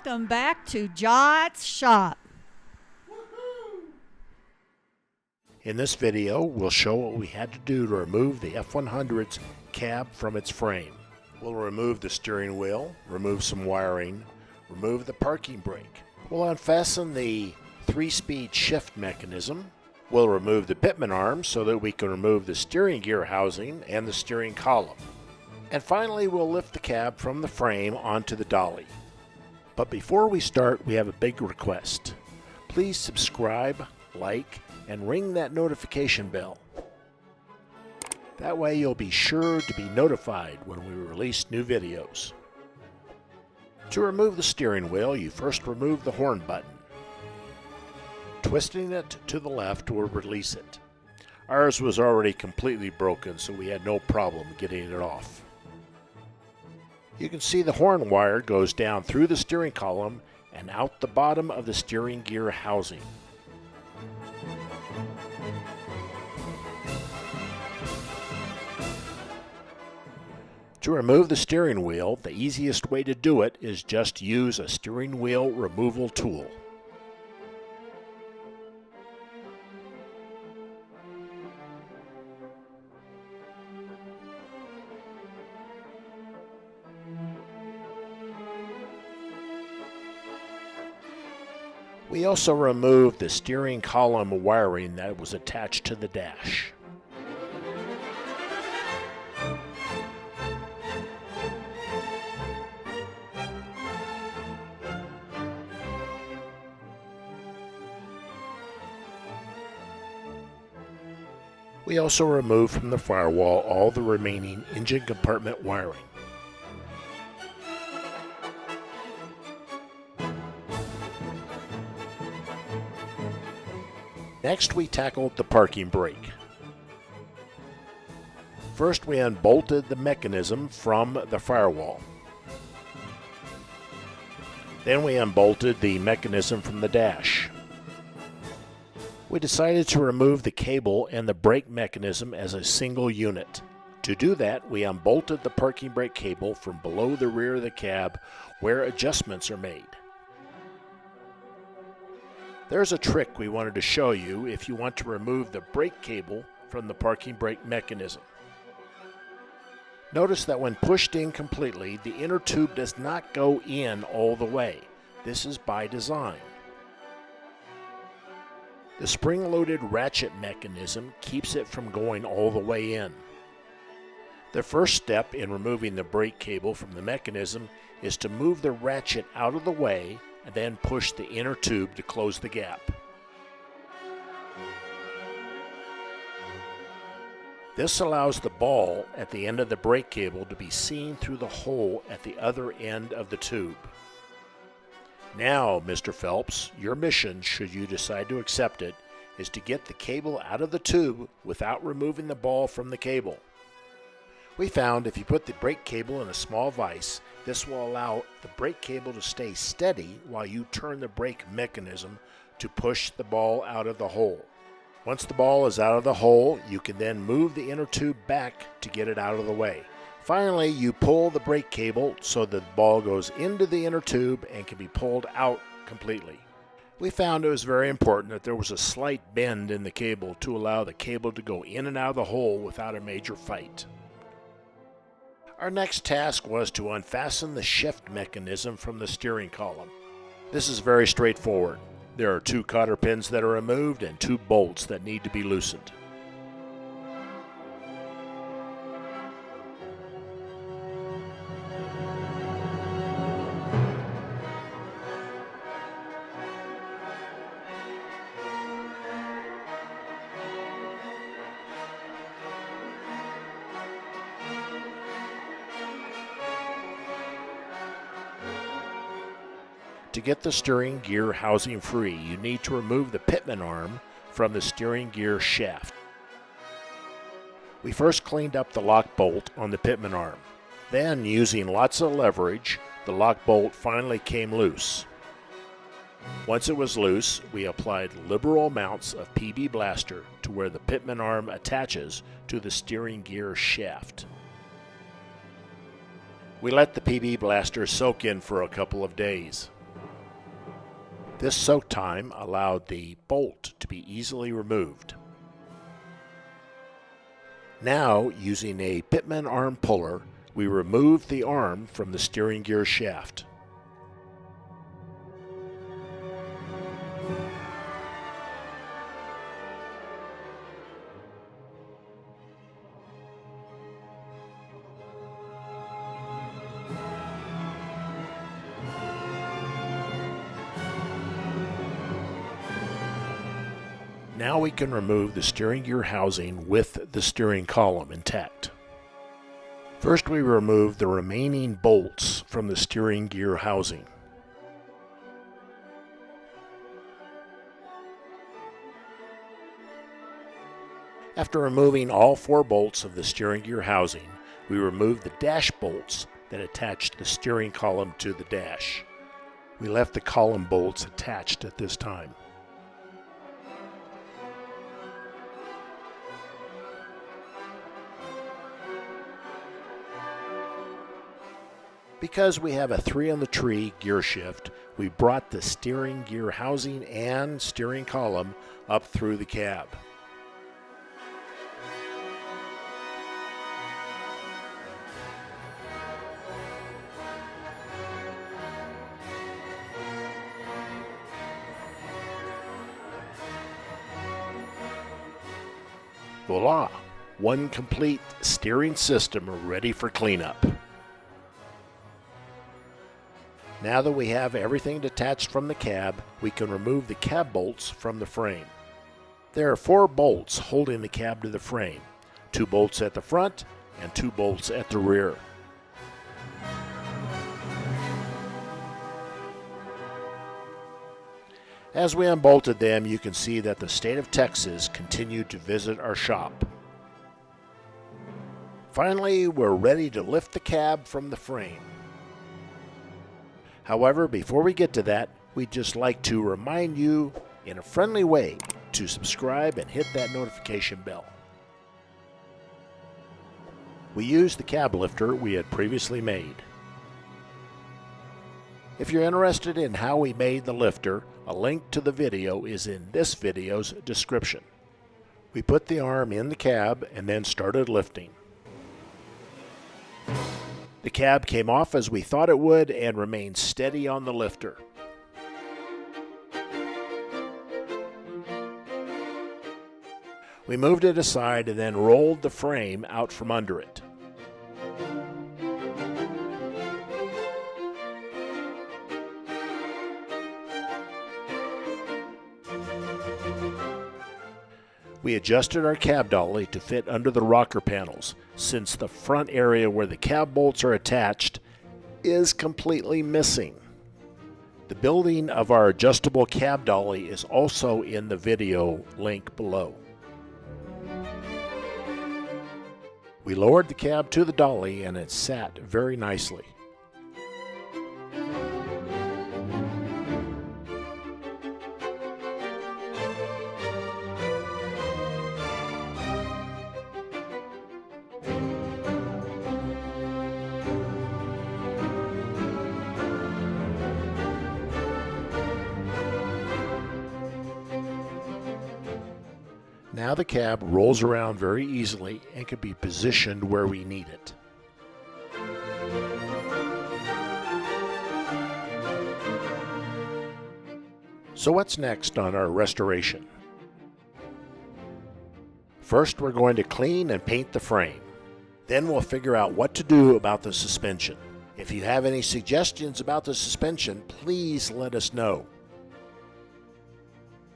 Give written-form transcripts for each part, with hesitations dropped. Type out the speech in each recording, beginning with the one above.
welcome back to Jot's Shop. In this video, we'll show what we had to do to remove the F100's cab from its frame. We'll remove the steering wheel, remove some wiring, remove the parking brake. We'll unfasten the 3-speed shift mechanism. We'll remove the Pitman arm so that we can remove the steering gear housing and the steering column. And finally, we'll lift the cab from the frame onto the dolly. But before we start, we have a big request. Please subscribe, like, and ring that notification bell. That way you'll be sure to be notified when we release new videos. To remove the steering wheel, you first remove the horn button. Twisting it to the left will release it. Ours was already completely broken, so we had no problem getting it off. You can see the horn wire goes down through the steering column and out the bottom of the steering gear housing. To remove the steering wheel, the easiest way to do it is just use a steering wheel removal tool. We also removed the steering column wiring that was attached to the dash. We also removed from the firewall all the remaining engine compartment wiring. Next, we tackled the parking brake. First, we unbolted the mechanism from the firewall. Then we unbolted the mechanism from the dash. We decided to remove the cable and the brake mechanism as a single unit. To do that, we unbolted the parking brake cable from below the rear of the cab where adjustments are made. There's a trick we wanted to show you if you want to remove the brake cable from the parking brake mechanism. Notice that when pushed in completely, the inner tube does not go in all the way. This is by design. The spring-loaded ratchet mechanism keeps it from going all the way in. The first step in removing the brake cable from the mechanism is to move the ratchet out of the way and then push the inner tube to close the gap. This allows the ball at the end of the brake cable to be seen through the hole at the other end of the tube. Now, Mr. Phelps, your mission, should you decide to accept it, is to get the cable out of the tube without removing the ball from the cable. We found if you put the brake cable in a small vise, this will allow the brake cable to stay steady while you turn the brake mechanism to push the ball out of the hole. Once the ball is out of the hole, you can then move the inner tube back to get it out of the way. Finally, you pull the brake cable so that the ball goes into the inner tube and can be pulled out completely. We found it was very important that there was a slight bend in the cable to allow the cable to go in and out of the hole without a major fight. Our next task was to unfasten the shift mechanism from the steering column. This is very straightforward. There are 2 cotter pins that are removed and 2 bolts that need to be loosened. To get the steering gear housing free, you need to remove the Pitman arm from the steering gear shaft. We first cleaned up the lock bolt on the Pitman arm. Then, using lots of leverage, the lock bolt finally came loose. Once it was loose, we applied liberal amounts of PB Blaster to where the Pitman arm attaches to the steering gear shaft. We let the PB Blaster soak in for a couple of days. This soak time allowed the bolt to be easily removed. Now, using a Pitman arm puller, we removed the arm from the steering gear shaft. Now we can remove the steering gear housing with the steering column intact. First, we remove the remaining bolts from the steering gear housing. After removing all 4 bolts of the steering gear housing, we remove the dash bolts that attach the steering column to the dash. We left the column bolts attached at this time. Because we have a 3-on-the-tree gear shift, we brought the steering gear housing and steering column up through the cab. Voila! One complete steering system ready for cleanup. Now that we have everything detached from the cab, we can remove the cab bolts from the frame. There are 4 bolts holding the cab to the frame, 2 bolts at the front and 2 bolts at the rear. As we unbolted them, you can see that the state of Texas continued to visit our shop. Finally, we're ready to lift the cab from the frame. However, before we get to that, we'd just like to remind you in a friendly way to subscribe and hit that notification bell. We used the cab lifter we had previously made. If you're interested in how we made the lifter, a link to the video is in this video's description. We put the arm in the cab and then started lifting. The cab came off as we thought it would and remained steady on the lifter. We moved it aside and then rolled the frame out from under it. We adjusted our cab dolly to fit under the rocker panels, since the front area where the cab bolts are attached is completely missing. The building of our adjustable cab dolly is also in the video link below. We lowered the cab to the dolly and it sat very nicely. Now the cab rolls around very easily and can be positioned where we need it. So what's next on our restoration? First, we're going to clean and paint the frame. Then we'll figure out what to do about the suspension. If you have any suggestions about the suspension, please let us know.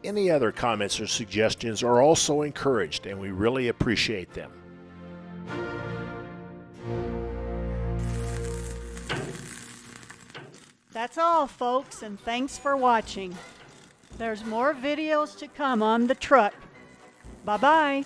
Any other comments or suggestions are also encouraged, and we really appreciate them. That's all, folks, and thanks for watching. There's more videos to come on the truck. Bye-bye.